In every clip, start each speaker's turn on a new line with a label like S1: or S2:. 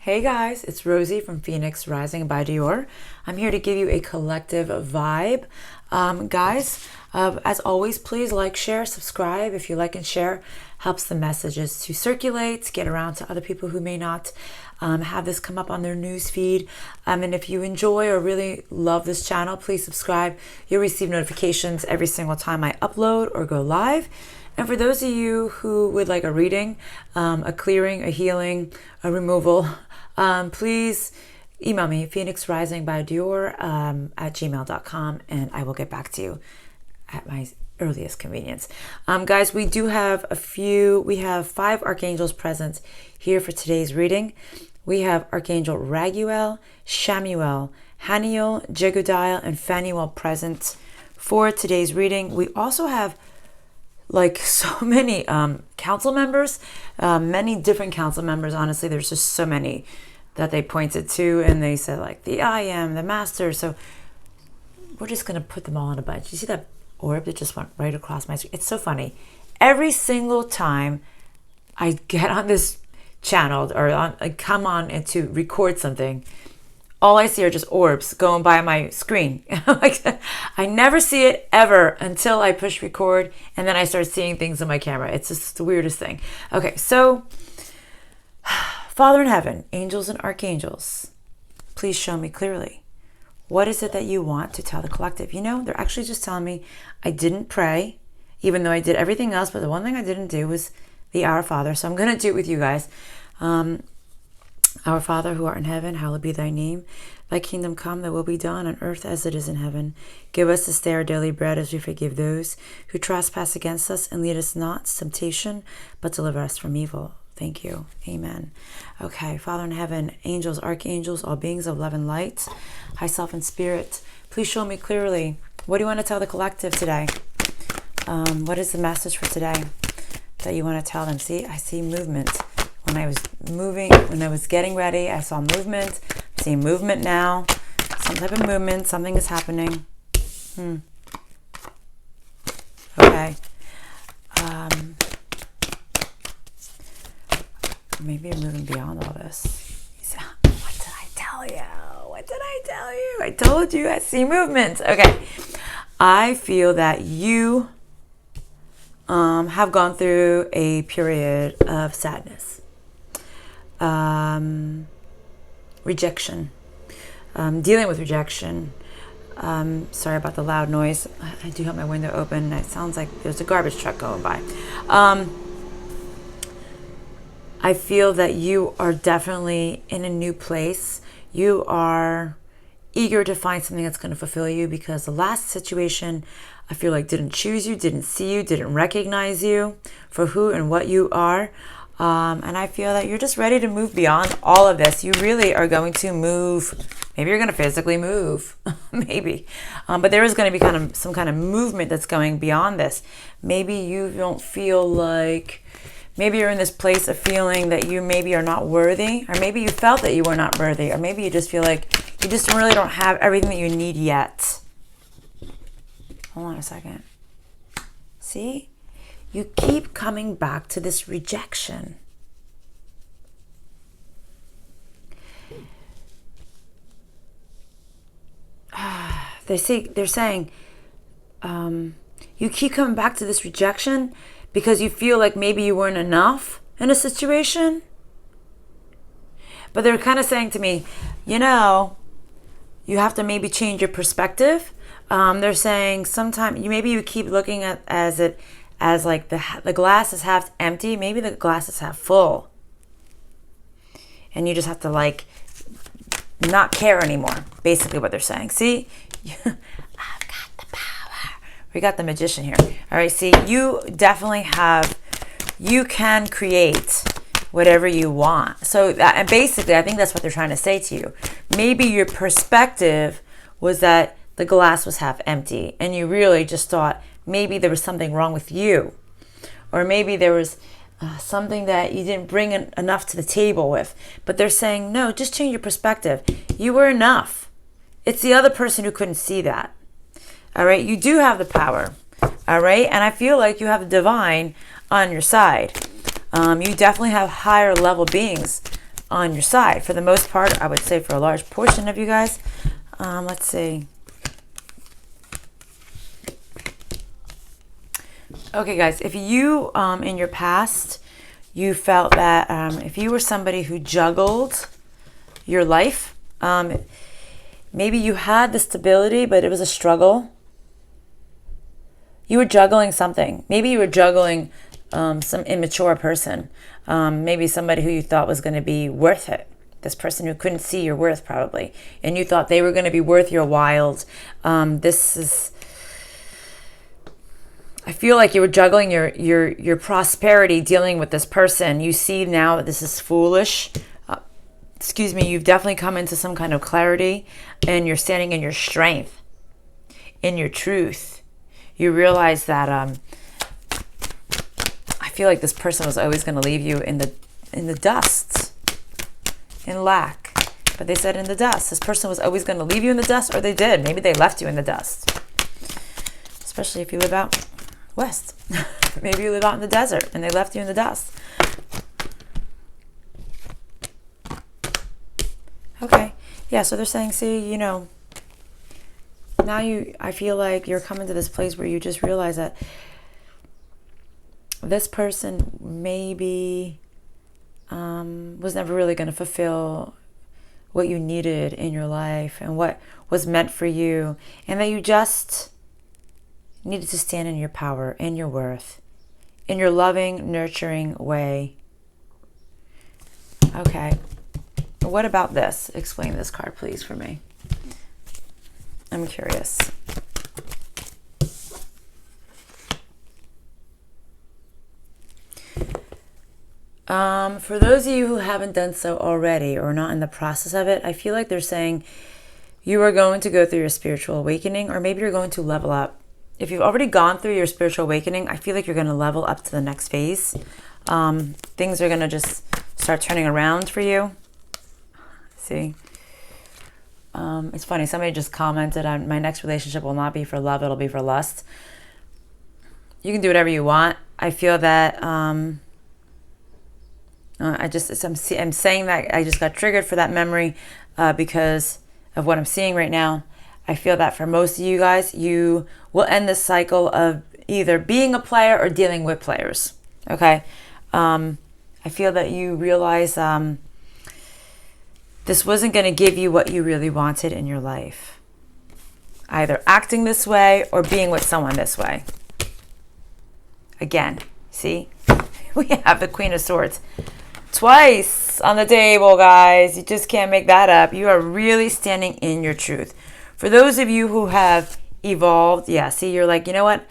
S1: Hey guys, it's Rosie from Phoenix Rising by Dior. I'm here to give you a collective vibe. Guys, as always, please like, share, subscribe. If you like and share, helps the messages to circulate, get around to other people who may not have this come up on their news feed. And if you enjoy or really love this channel, please subscribe. You'll receive notifications every single time I upload or go live. And for those of you who would like a reading, a clearing, a healing, a removal, please email me, phoenixrisingbydior at gmail.com, and I will get back to you at my earliest convenience. Guys, we have 5 archangels present here for today's reading. We have Archangel Raguel, Shamuel, Haniel, Jegodiah, and Phanuel present for today's reading. We also have so many council members, many different council members. Honestly, there's just so many that they pointed to, and they said the I am, the master. So we're just going to put them all in a bunch. You see that orb that just went right across my screen? It's so funny. Every single time I get on this channel or I come on and to record something, all I see are just orbs going by my screen. I never see it ever until I push record, and then I start seeing things on my camera. It's just the weirdest thing. Okay, so Father in heaven, angels and archangels, please show me clearly. What is it that you want to tell the collective? They're actually just telling me I didn't pray, even though I did everything else, but the one thing I didn't do was the Our Father. So I'm going to do it with you guys. Our Father, who art in heaven, hallowed be thy name. Thy kingdom come, thy will be done on earth as it is in heaven. Give us this day our daily bread, as we forgive those who trespass against us, and lead us not to temptation, but deliver us from evil. Thank you. Amen. Okay, Father in heaven, angels, archangels, all beings of love and light, high self and spirit, please show me clearly. What do you want to tell the collective today? What is the message for today that you want to tell them? See, I see movement. When I was getting ready, I saw movement. I'm seeing movement now. Some type of movement. Something is happening. Okay. Maybe I'm moving beyond all this. What did I tell you? I told you I see movement. Okay. I feel that you have gone through a period of sadness. Rejection, dealing with rejection. Sorry about the loud noise. I do have my window open. It sounds like there's a garbage truck going by. I feel that you are definitely in a new place. You are eager to find something that's going to fulfill you, because the last situation, I feel like, didn't choose you, didn't see you, didn't recognize you for who and what you are. And I feel that you're just ready to move beyond all of this. You really are going to move. Maybe you're going to physically move. Maybe. But there is going to be some kind of movement that's going beyond this. Maybe you don't feel like, maybe you're in this place of feeling that you maybe are not worthy, or maybe you felt that you were not worthy, or maybe you just feel like you just really don't have everything that you need yet. Hold on a second. See? You keep coming back to this rejection. They're saying, you keep coming back to this rejection because you feel like maybe you weren't enough in a situation. But they're kind of saying to me, you have to maybe change your perspective. They're saying sometimes you keep looking at as the glass is half empty. Maybe the glass is half full, and you just have to not care anymore. Basically, what they're saying. See, I've got the power. We got the magician here. All right. See, you definitely you can create whatever you want. So and basically, I think that's what they're trying to say to you. Maybe your perspective was that the glass was half empty, and you really just thought maybe there was something wrong with you, or maybe there was something that you didn't bring enough to the table with. But they're saying, no, just change your perspective. You were enough. It's the other person who couldn't see that. All right, you do have the power. All right, and I feel like you have the divine on your side. You definitely have higher level beings on your side. For the most part, I would say for a large portion of you guys. Let's see. Okay, guys, if you, in your past, you felt that if you were somebody who juggled your life, maybe you had the stability, but it was a struggle. You were juggling something. Maybe you were juggling some immature person. Maybe somebody who you thought was going to be worth it. This person who couldn't see your worth, probably. And you thought they were going to be worth your while. I feel like you were juggling your prosperity dealing with this person. You see now that this is foolish. You've definitely come into some kind of clarity, and you're standing in your strength, in your truth. You realize that I feel like this person was always going to leave you in the dust, in lack. But they said in the dust. This person was always going to leave you in the dust, or they did. Maybe they left you in the dust. Especially if you live out west. Maybe you live out in the desert and they left you in the dust. Okay. Yeah, so they're saying, see, now I feel like you're coming to this place where you just realize that this person maybe was never really going to fulfill what you needed in your life and what was meant for you, and that you just needed to stand in your power, in your worth, in your loving, nurturing way. Okay. What about this? Explain this card, please, for me. I'm curious. For those of you who haven't done so already or not in the process of it, I feel like they're saying you are going to go through your spiritual awakening, or maybe you're going to level up. If you've already gone through your spiritual awakening, I feel like you're going to level up to the next phase. Things are going to just start turning around for you. See? It's funny. Somebody just commented on, my next relationship will not be for love. It'll be for lust. You can do whatever you want. I feel that I'm saying that I just got triggered for that memory because of what I'm seeing right now. I feel that for most of you guys, you will end this cycle of either being a player or dealing with players. Okay? I feel that you realize this wasn't going to give you what you really wanted in your life. Either acting this way or being with someone this way. Again, see? We have the Queen of Swords. Twice on the table, guys. You just can't make that up. You are really standing in your truth. For those of you who have evolved, yeah, see, you're like, you know what?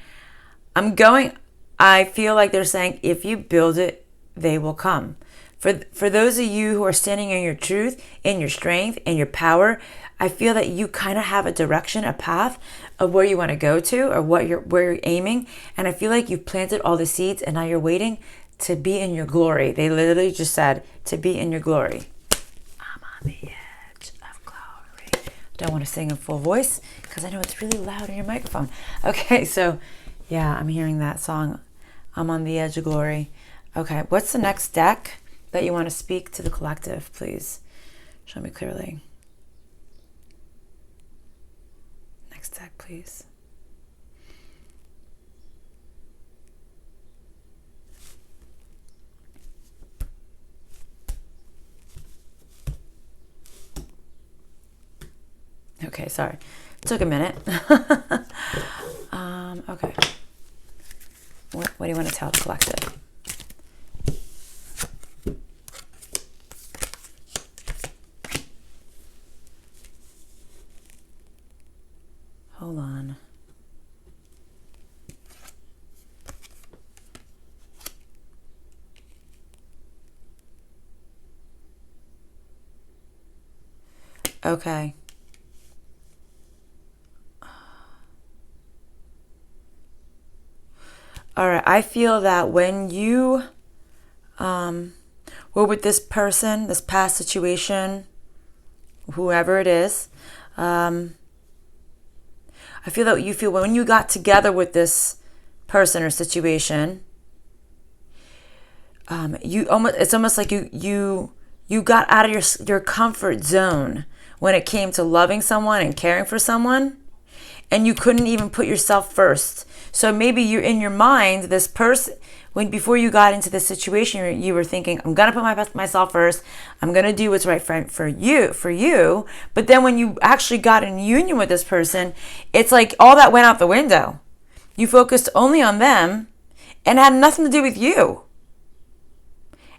S1: I feel like they're saying, if you build it, they will come. For those of you who are standing in your truth, in your strength, in your power, I feel that you kind of have a direction, a path of where you want to go to, or where you're aiming. And I feel like you've planted all the seeds, and now you're waiting to be in your glory. They literally just said, to be in your glory. I'm on the edge of glory. I don't want to sing in full voice because I know it's really loud in your microphone. Okay, so yeah, I'm hearing that song. I'm on the edge of glory. Okay, what's the next deck that you want to speak to the collective, please? Show me clearly. Next deck, please. Okay, sorry. It took a minute. Okay. What do you want to tell the collective? Hold on. Okay. All right. I feel that when you were with this person, this past situation, whoever it is, I feel that you feel when you got together with this person or situation, it's almost like you you got out of your comfort zone when it came to loving someone and caring for someone, and you couldn't even put yourself first. So maybe you're in your mind, this person, before you got into this situation, you were thinking, I'm gonna put myself first. I'm gonna do what's right for you. But then when you actually got in union with this person, it's like all that went out the window. You focused only on them, and it had nothing to do with you.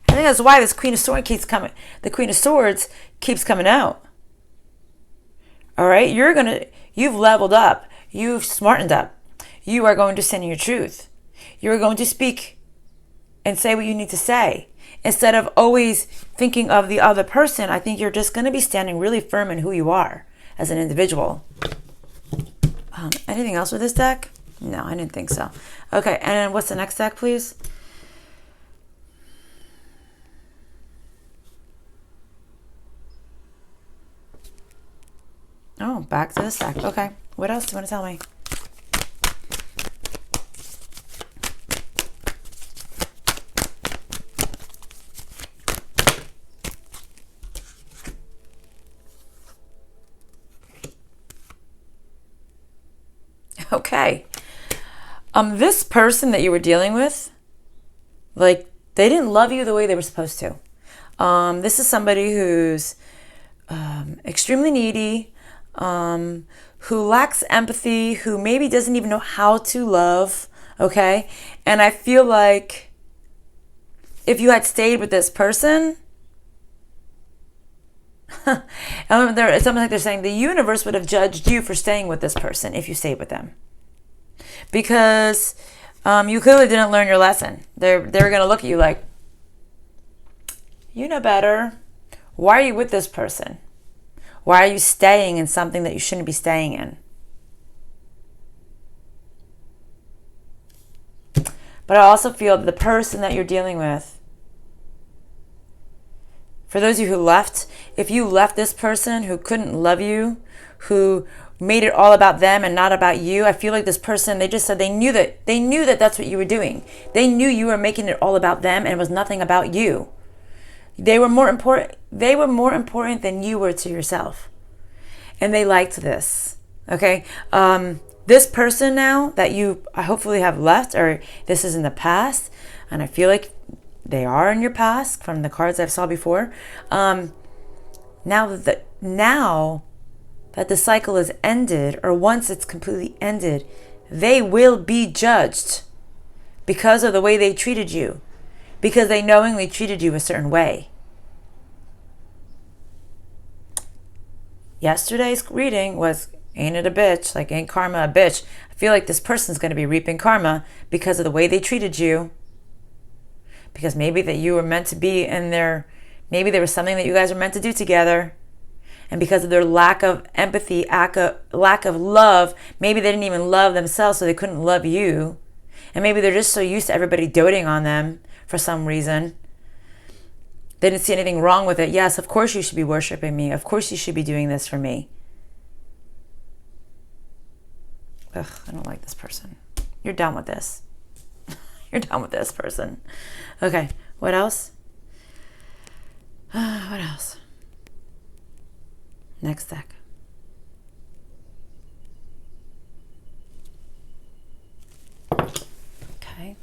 S1: I think that's why this Queen of Swords keeps coming. The Queen of Swords keeps coming out. All right, you've leveled up. You've smartened up. You are going to stand in your truth. You're going to speak and say what you need to say. Instead of always thinking of the other person, I think you're just going to be standing really firm in who you are as an individual. Anything else with this deck? No, I didn't think so. Okay, and then what's the next deck, please? Oh, back to this deck. Okay, what else do you want to tell me? Okay. This person that you were dealing with, like, they didn't love you the way they were supposed to. This is somebody who's extremely needy, who lacks empathy, who maybe doesn't even know how to love, okay? And I feel like if you had stayed with this person, it's something like they're saying the universe would have judged you for staying with this person if you stayed with them. Because you clearly didn't learn your lesson. They were going to look at you like, you know better. Why are you with this person? Why are you staying in something that you shouldn't be staying in? But I also feel that the person that you're dealing with, for those of you who left, if you left this person who couldn't love you, who made it all about them and not about you, I feel like this person, they just said they knew that that's what you were doing. They knew you were making it all about them and it was nothing about you. They were more important than you were to yourself. And they liked this. Okay? This person now that you hopefully have left, or this is in the past, and I feel like they are in your past from the cards I've saw before. Now that the cycle is ended, or once it's completely ended, they will be judged because of the way they treated you, because they knowingly treated you a certain way. Yesterday's reading was, ain't it a bitch? Like, ain't karma a bitch? I feel like this person's going to be reaping karma because of the way they treated you. Because maybe that you were meant to be in there. Maybe there was something that you guys were meant to do together. And because of their lack of empathy, lack of love, maybe they didn't even love themselves, so they couldn't love you. And maybe they're just so used to everybody doting on them for some reason. They didn't see anything wrong with it. Yes, of course you should be worshiping me. Of course you should be doing this for me. Ugh, I don't like this person. You're done with this. You're done with this person. Okay, what else? What else? Next deck. Okay.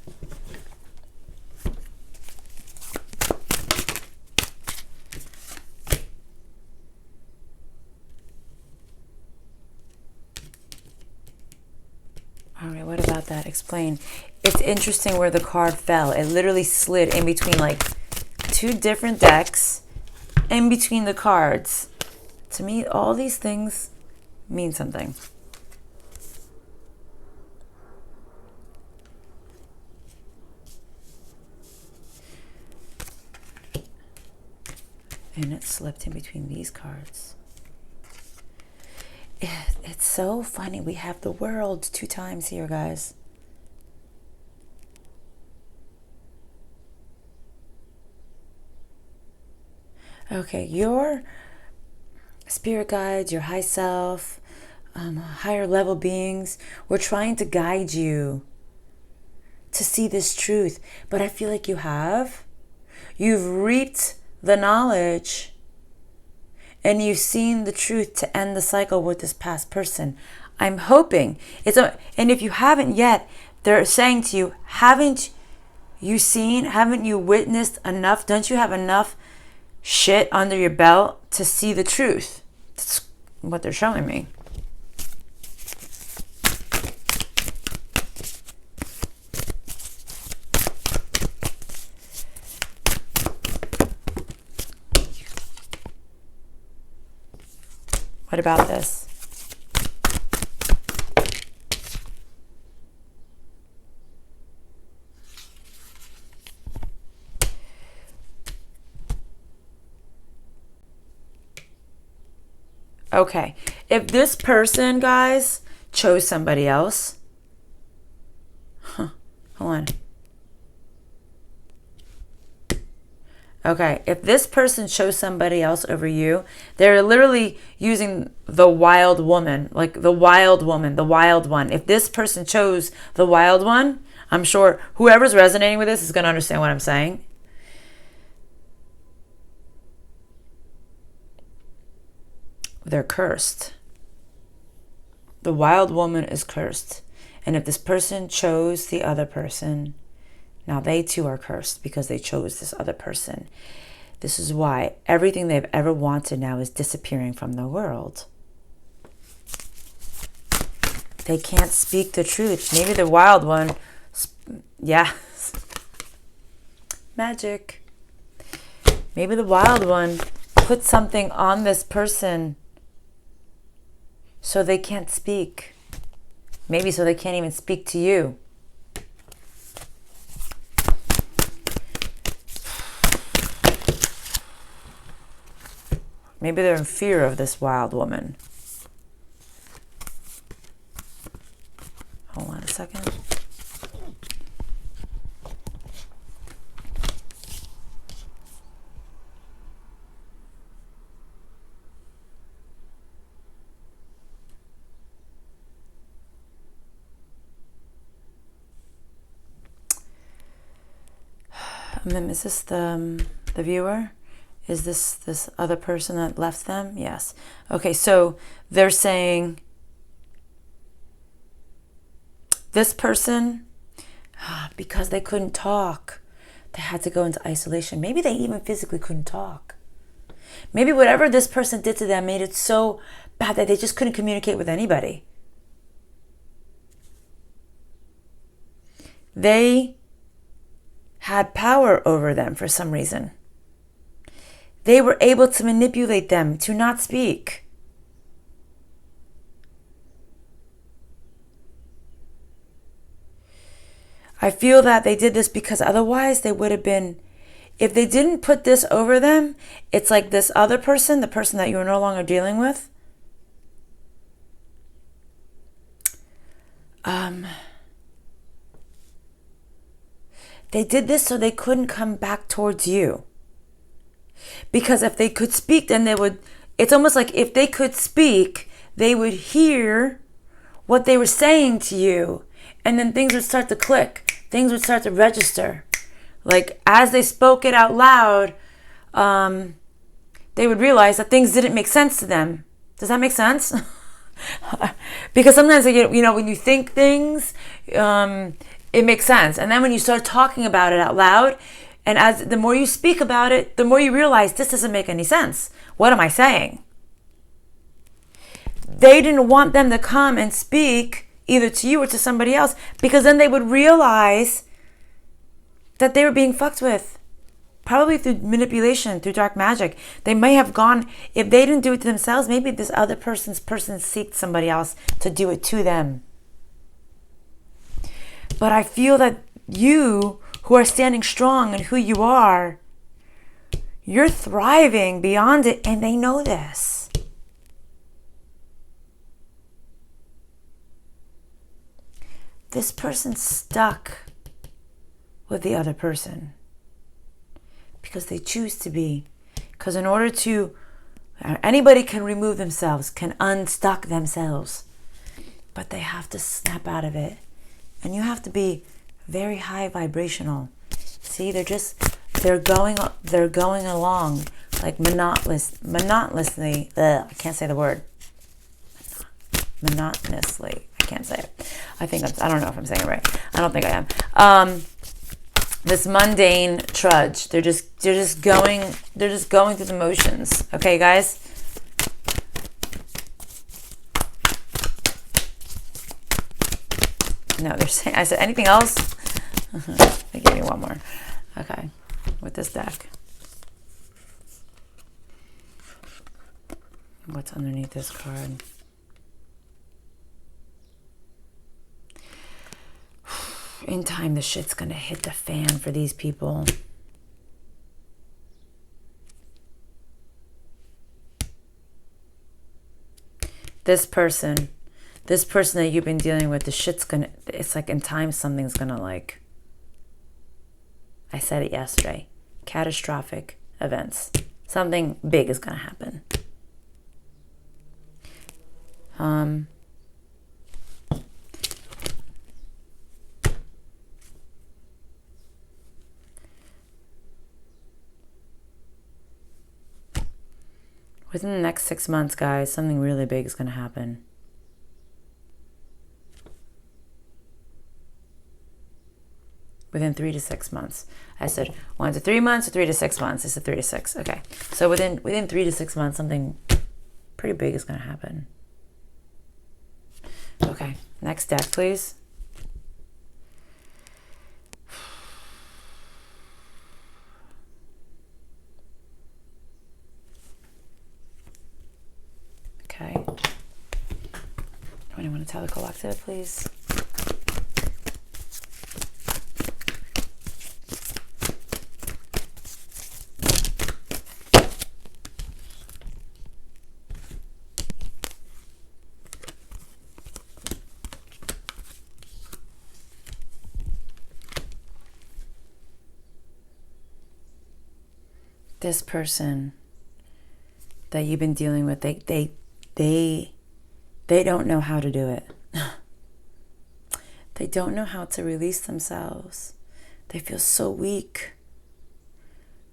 S1: All right, what about that? Explain. It's interesting where the card fell. It literally slid in between like two different decks, in between the cards. To me, all these things mean something. And it slipped in between these cards. It's so funny. We have the world 2 times here, guys. Okay, your spirit guides, your high self, higher level beings, we're trying to guide you to see this truth. But I feel like you've reaped the knowledge and you've seen the truth to end the cycle with this past person. I'm hoping and if you haven't yet, they're saying to you, haven't you witnessed enough? Don't you have enough shit under your belt to see the truth? That's what they're showing me. What about this? Okay, if this person, guys, chose somebody else, hold on. Okay, if this person chose somebody else over you, they're literally using the wild woman, like the wild woman, the wild one. If this person chose the wild one, I'm sure whoever's resonating with this is going to understand what I'm saying. They're cursed. The wild woman is cursed. And if this person chose the other person, now they too are cursed because they chose this other person. This is why everything they've ever wanted now is disappearing from the world. They can't speak the truth. Maybe the wild one, yeah. Magic. Maybe the wild one put something on this person so they can't speak. Maybe so they can't even speak to you. Maybe they're in fear of this wild woman. Hold on a second. And then is this the viewer? Is this other person that left them? Yes. Okay, so they're saying this person, because they couldn't talk, they had to go into isolation. Maybe they even physically couldn't talk. Maybe whatever this person did to them made it so bad that they just couldn't communicate with anybody. They had power over them for some reason. They were able to manipulate them to not speak. I feel that they did this because otherwise they would have been, if they didn't put this over them, it's like this other person, the person that you're no longer dealing with, they did this so they couldn't come back towards you. Because if they could speak, then they would, it's almost like if they could speak, they would hear what they were saying to you. And then things would start to click. Things would start to register. Like as they spoke it out loud, they would realize that things didn't make sense to them. Does that make sense? Because sometimes, you know, when you think things, it makes sense. And then when you start talking about it out loud, and as the more you speak about it, the more you realize this doesn't make any sense. What am I saying? They didn't want them to come and speak either to you or to somebody else, because then they would realize that they were being fucked with. Probably through manipulation, through dark magic. They may have gone, if they didn't do it to themselves, maybe this other person seeked somebody else to do it to them. But I feel that you, who are standing strong in who you are, you're thriving beyond it, and they know this. This person's stuck with the other person because they choose to be. Because in order to, anybody can remove themselves, can unstuck themselves, but they have to snap out of it. And you have to be very high vibrational. See, they're they're going along like monotonously. I can't say the word. Monotonously. I can't say it. I don't know if I'm saying it right. I don't think I am. This mundane trudge. They're just going through the motions. Okay, guys? No, they're saying, I said anything else? They gave me one more. Okay, with this deck. What's underneath this card? In time, the shit's gonna hit the fan for these people. This person that you've been dealing with, it's like in time something's gonna like, I said it yesterday, catastrophic events. Something big is gonna happen. Within the next 6 months, guys, something really big is gonna happen. Within 3 to 6 months. I said 1 to 3 months or 3 to 6 months. I said 3 to 6. Okay. So within 3 to 6 months, something pretty big is going to happen. Okay. Next deck, please. Okay. Anyone want to tell the collective, please? This person that you've been dealing with, they don't know how to do it. They don't know how to release themselves. They feel so weak.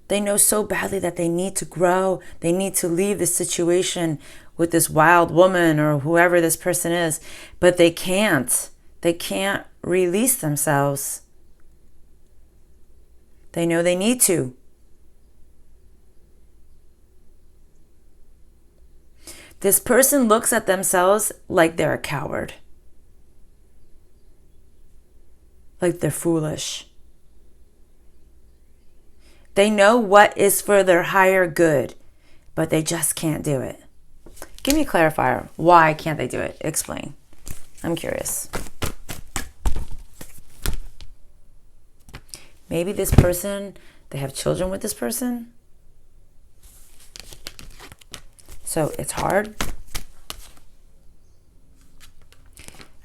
S1: They know so badly that they need to grow. They need to leave the situation with this wild woman or whoever this person is, but they can't. They can't release themselves. They know they need to. This person looks at themselves like they're a coward. Like they're foolish. They know what is for their higher good, but they just can't do it. Give me a clarifier. Why can't they do it? Explain. I'm curious. Maybe this person, they have children with this person. So it's hard.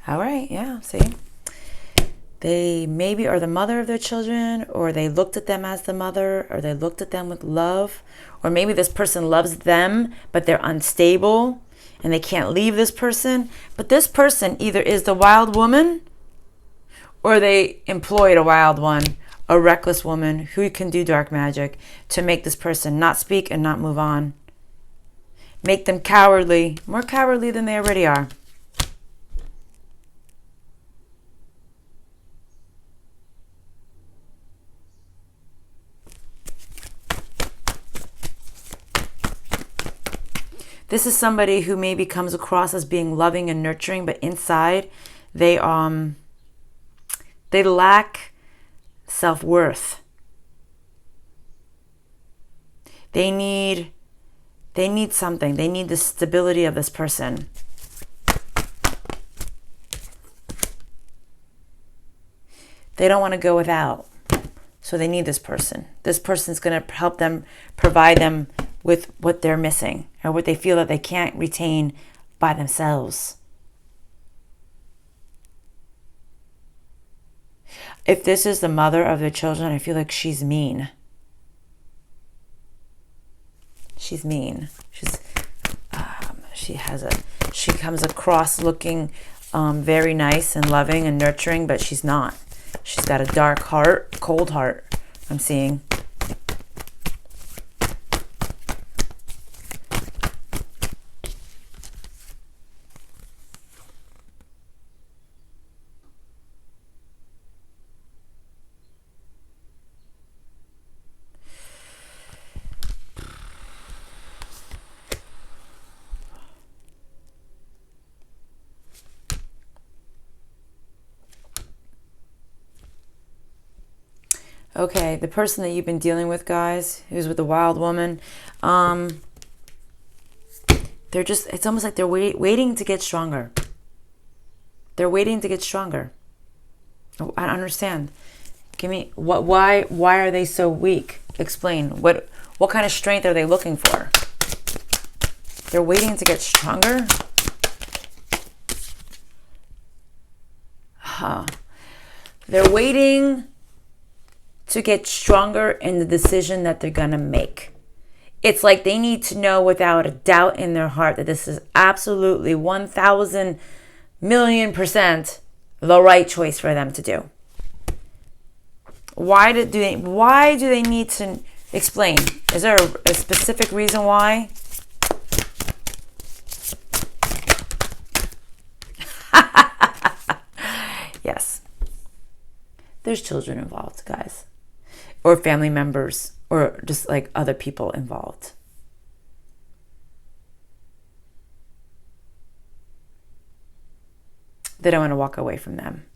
S1: All right, yeah, see? They maybe are the mother of their children, or they looked at them as the mother, or they looked at them with love, or maybe this person loves them, but they're unstable and they can't leave this person. But this person either is the wild woman, or they employed a wild one, a reckless woman who can do dark magic to make this person not speak and not move on. Make them cowardly, more cowardly than they already are. This is somebody who maybe comes across as being loving and nurturing, but inside they lack self-worth. They need something. They need the stability of this person. They don't want to go without. So they need this person. This person's going to help them, provide them with what they're missing or what they feel that they can't retain by themselves. If this is the mother of their children, I feel like she's mean. She's mean. She comes across looking very nice and loving and nurturing, but she's not. She's got a dark heart, cold heart, I'm seeing. Okay, the person that you've been dealing with, guys, who's with the wild woman, they're just, it's almost like they're waiting to get stronger. They're waiting to get stronger. Oh, I don't understand. Give me, why are they so weak? Explain. What kind of strength are they looking for? They're waiting to get stronger? Huh. They're waiting to get stronger in the decision that they're going to make. It's like they need to know without a doubt in their heart that this is absolutely 1,000,000,000% the right choice for them to do. Why do they need to explain? Is there a specific reason why? Yes. There's children involved, guys. Or family members, or just like other people involved. They don't want to walk away from them.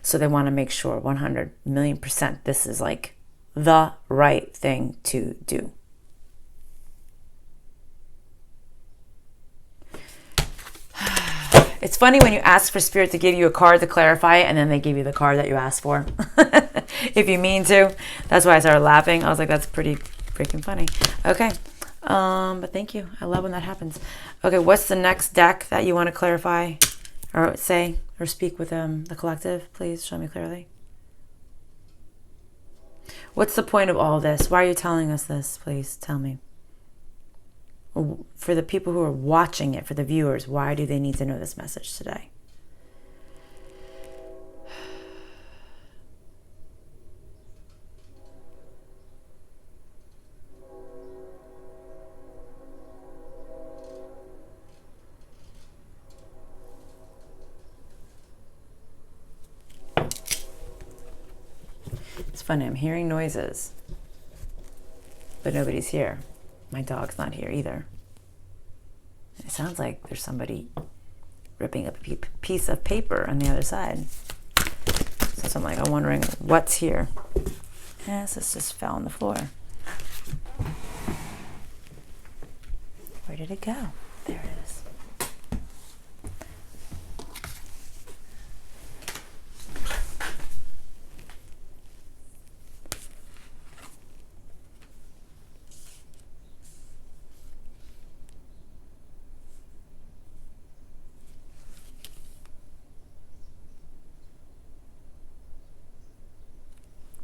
S1: So they want to make sure 100,000,000% this is like the right thing to do. It's funny when you ask for Spirit to give you a card to clarify it, and then they give you the card that you asked for. If you mean to. That's why I started laughing. I was like, that's pretty freaking funny. Okay. But thank you. I love when that happens. Okay, what's the next deck that you want to clarify or say or speak with the collective? Please show me clearly. What's the point of all this? Why are you telling us this? Please tell me. For the people who are watching it, for the viewers, why do they need to know this message today? It's funny, I'm hearing noises, but nobody's here. My dog's not here either. It sounds like there's somebody ripping up a piece of paper on the other side. So I'm wondering what's here. Yes, this just fell on the floor. Where did it go? There it is.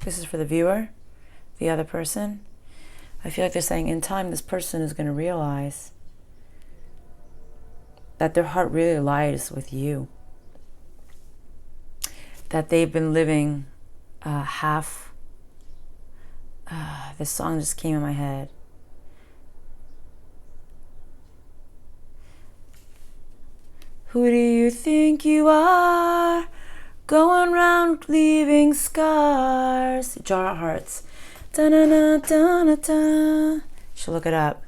S1: This is for the viewer, the other person. I feel like they're saying in time this person is going to realize that their heart really lies with you. That they've been living half. This song just came in my head. Who do you think you are? Going round leaving scars. Jar of Hearts. Da-na-na-da-na-da. Should look it up.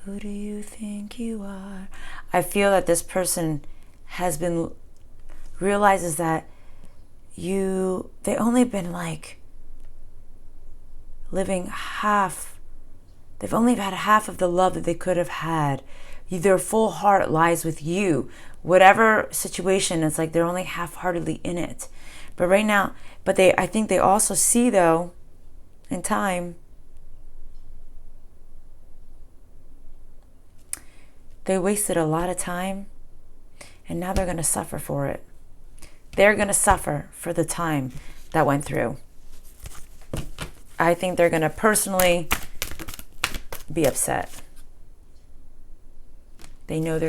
S1: Who do you think you are? I feel that this person realizes that they only been living half. They've only had half of the love that they could have had. Their full heart lies with you. Whatever situation, it's like they're only half-heartedly in it. But right now, I think they also see, though, in time, they wasted a lot of time, and now they're going to suffer for it. They're going to suffer for the time that went through. I think they're going to personally be upset. They know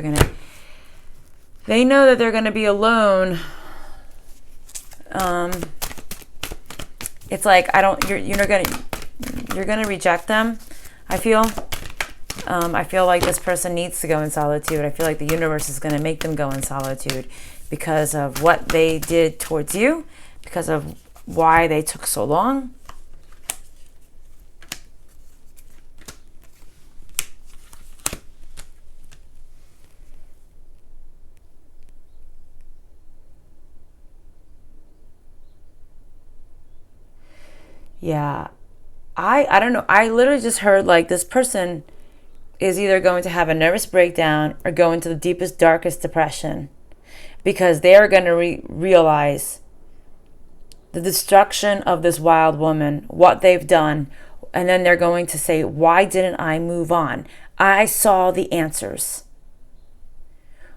S1: that they're going to be alone. It's like you're going to reject them. I feel like this person needs to go in solitude. I feel like the universe is going to make them go in solitude because of what they did towards you, because of why they took so long. Yeah. I don't know. I literally just heard like this person is either going to have a nervous breakdown or go into the deepest, darkest depression because they are going to realize the destruction of this wild woman, what they've done, and then they're going to say, why didn't I move on? I saw the answers.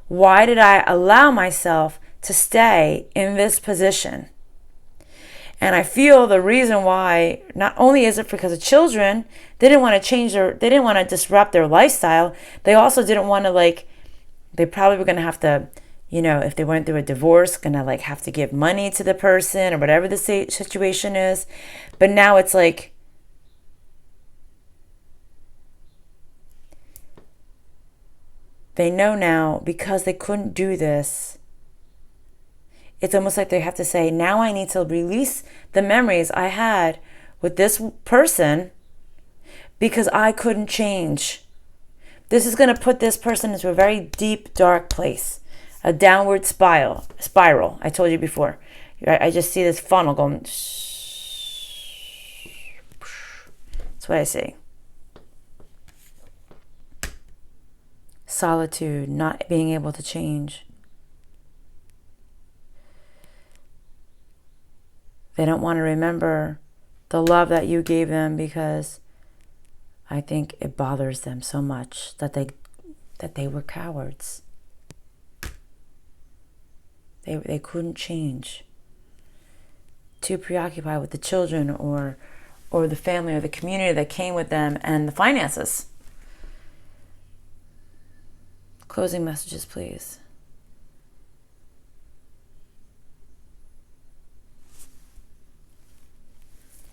S1: Why did I allow myself to stay in this position? And I feel the reason why, not only is it because of children, they didn't want to they didn't want to disrupt their lifestyle. They also didn't want to they probably were going to have to, if they went through a divorce, going to have to give money to the person or whatever the situation is. But now it's like, they know now because they couldn't do this. It's almost like they have to say, now I need to release the memories I had with this person because I couldn't change. This is going to put this person into a very deep, dark place, a downward spiral. I told you before. I just see this funnel going. That's what I see. Solitude, not being able to change. They don't want to remember the love that you gave them because I think it bothers them so much that they were cowards. They couldn't change. Too preoccupied with the children or the family or the community that came with them and the finances. Closing messages, please.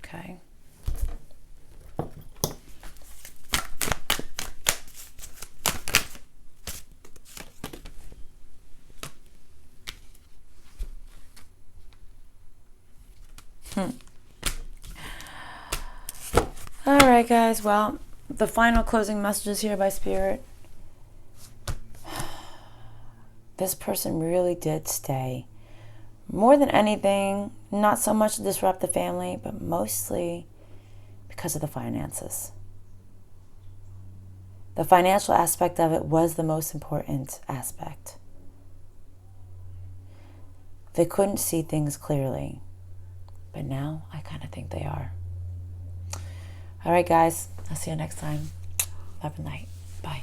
S1: Okay. All right, guys. Well, the final closing messages here by Spirit. This person really did stay. More than anything, not so much to disrupt the family, but mostly because of the finances. The financial aspect of it was the most important aspect. They couldn't see things clearly, but now I kind of think they are. All right, guys. I'll see you next time. Love and light. Bye.